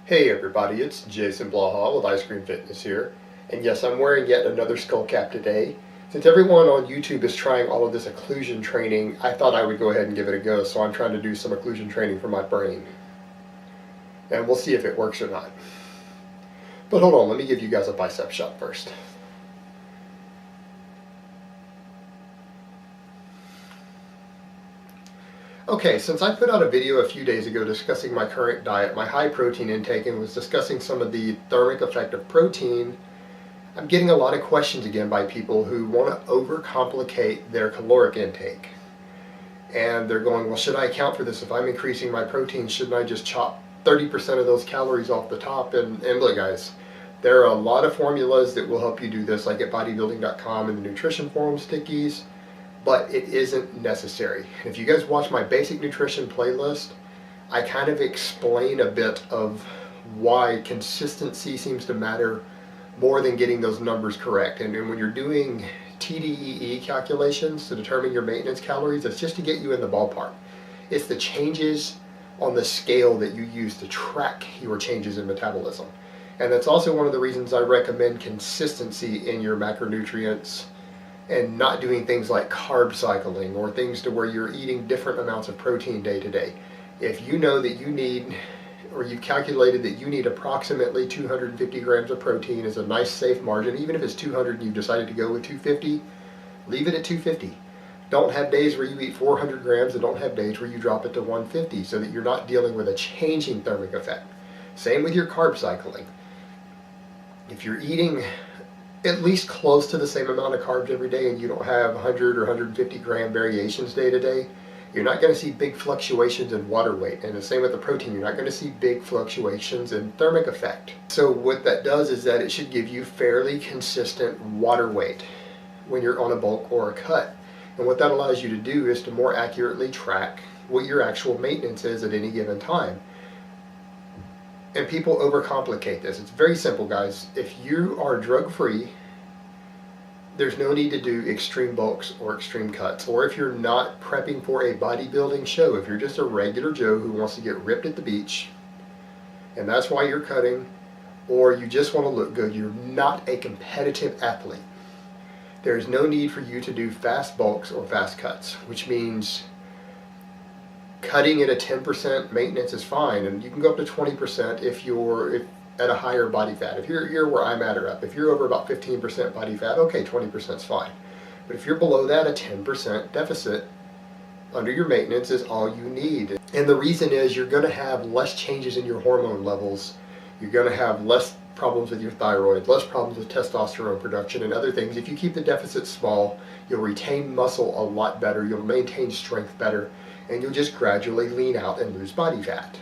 Hey everybody, it's Jason Blaha with Ice Cream Fitness here. And yes, I'm wearing yet another skull cap today. Since everyone on YouTube is trying all of this occlusion training, I thought I would go ahead and give it a go, so I'm trying to do some occlusion training for my brain. And we'll see if it works or not. But hold on, let me give you guys a bicep shot first. Okay, since I put out a video a few days ago discussing my current diet, my high protein intake, and was discussing some of the thermic effect of protein, I'm getting a lot of questions again by people who want to overcomplicate their caloric intake. And they're going, well, should I account for this? If I'm increasing my protein, shouldn't I just chop 30% of those calories off the top? And look guys, there are a lot of formulas that will help you do this, like at bodybuilding.com and the nutrition forum stickies. But it isn't necessary. If you guys watch my basic nutrition playlist, I kind of explain a bit of why consistency seems to matter more than getting those numbers correct. And when you're doing TDEE calculations to determine your maintenance calories, it's just to get you in the ballpark. It's the changes on the scale that you use to track your changes in metabolism. And that's also one of the reasons I recommend consistency in your macronutrients and not doing things like carb cycling or things to where you're eating different amounts of protein day to day. If you know that you need, or you've calculated that you need approximately 250 grams of protein as a nice safe margin, even if it's 200 and you've decided to go with 250, leave it at 250. Don't have days where you eat 400 grams and don't have days where you drop it to 150, so that you're not dealing with a changing thermic effect. Same with your carb cycling. If you're eating at least close to the same amount of carbs every day and you don't have 100 or 150 gram variations day to day, you're not going to see big fluctuations in water weight. And the same with the protein, you're not going to see big fluctuations in thermic effect. So what that does is that it should give you fairly consistent water weight when you're on a bulk or a cut. And what that allows you to do is to more accurately track what your actual maintenance is at any given time. And people overcomplicate this. It's very simple, guys. If you are drug-free, there's no need to do extreme bulks or extreme cuts. Or if you're not prepping for a bodybuilding show, if you're just a regular Joe who wants to get ripped at the beach, and that's why you're cutting, or you just want to look good, you're not a competitive athlete, there's no need for you to do fast bulks or fast cuts, which means cutting at a 10% maintenance is fine, and you can go up to 20% if you're at a higher body fat. If you're where I'm at or up, if you're over about 15% body fat, okay, 20% is fine. But if you're below that, a 10% deficit under your maintenance is all you need. And the reason is you're going to have less changes in your hormone levels. You're going to have less problems with your thyroid, less problems with testosterone production and other things. If you keep the deficit small, you'll retain muscle a lot better, you'll maintain strength better, and you'll just gradually lean out and lose body fat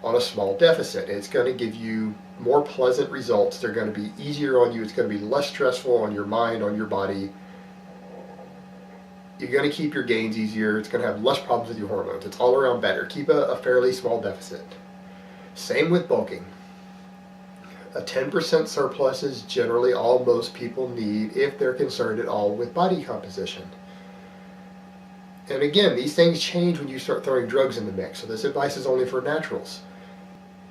on a small deficit. It's going to give you more pleasant results. They're going to be easier on you. It's going to be less stressful on your mind, on your body. You're going to keep your gains easier. It's going to have less problems with your hormones. It's all around better. Keep a fairly small deficit. Same with bulking. A 10% surplus is generally all most people need if they're concerned at all with body composition. And again, these things change when you start throwing drugs in the mix, so this advice is only for naturals.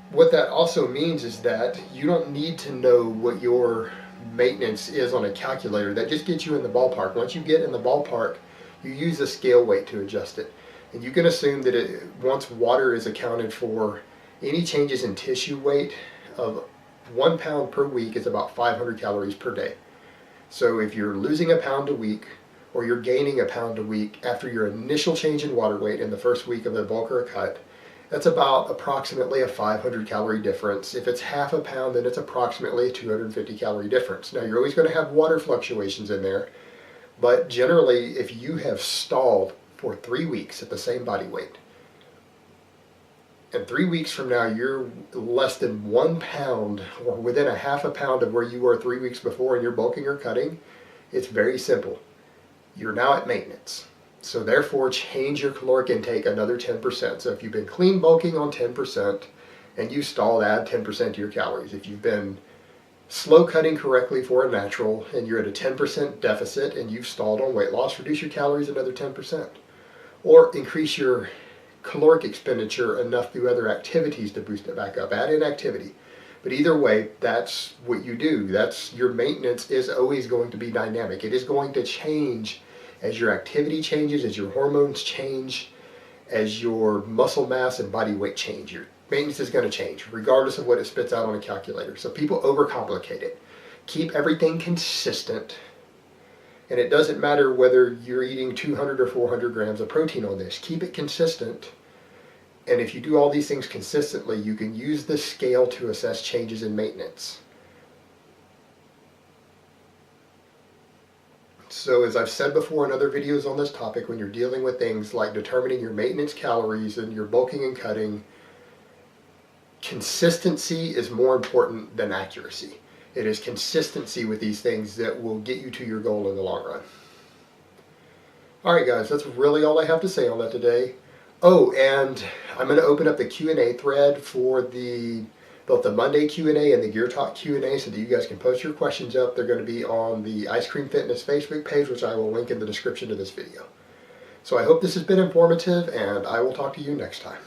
What that also means is that you don't need to know what your maintenance is on a calculator. That just gets you in the ballpark. Once you get in the ballpark, you use a scale weight to adjust it. And you can assume that once water is accounted for, any changes in tissue weight of 1 pound per week is about 500 calories per day. So if you're losing a pound a week, or you're gaining a pound a week after your initial change in water weight in the first week of a bulk or a cut, that's about approximately a 500 calorie difference. If it's half a pound, then it's approximately a 250 calorie difference. Now you're always going to have water fluctuations in there, but generally if you have stalled for 3 weeks at the same body weight, and 3 weeks from now you're less than 1 pound or within a half a pound of where you were 3 weeks before and you're bulking or cutting, it's very simple. You're now at maintenance. So therefore change your caloric intake another 10%. So if you've been clean bulking on 10% and you stalled, add 10% to your calories. If you've been slow cutting correctly for a natural and you're at a 10% deficit and you've stalled on weight loss, reduce your calories another 10%. Or increase your caloric expenditure enough through other activities to boost it back up. Add in activity. But either way, that's what you do. That's your maintenance is always going to be dynamic. It is going to change as your activity changes, as your hormones change, as your muscle mass and body weight change. Your maintenance is going to change regardless of what it spits out on a calculator. So people overcomplicate it. Keep everything consistent. And it doesn't matter whether you're eating 200 or 400 grams of protein on this. Keep it consistent. And if you do all these things consistently, you can use this scale to assess changes in maintenance. So as I've said before in other videos on this topic, when you're dealing with things like determining your maintenance calories and your bulking and cutting, consistency is more important than accuracy. It is consistency with these things that will get you to your goal in the long run. Alright guys, that's really all I have to say on that today. Oh, and I'm going to open up the Q&A thread for both the Monday Q&A and the Gear Talk Q&A so that you guys can post your questions up. They're going to be on the Ice Cream Fitness Facebook page, which I will link in the description of this video. So I hope this has been informative, and I will talk to you next time.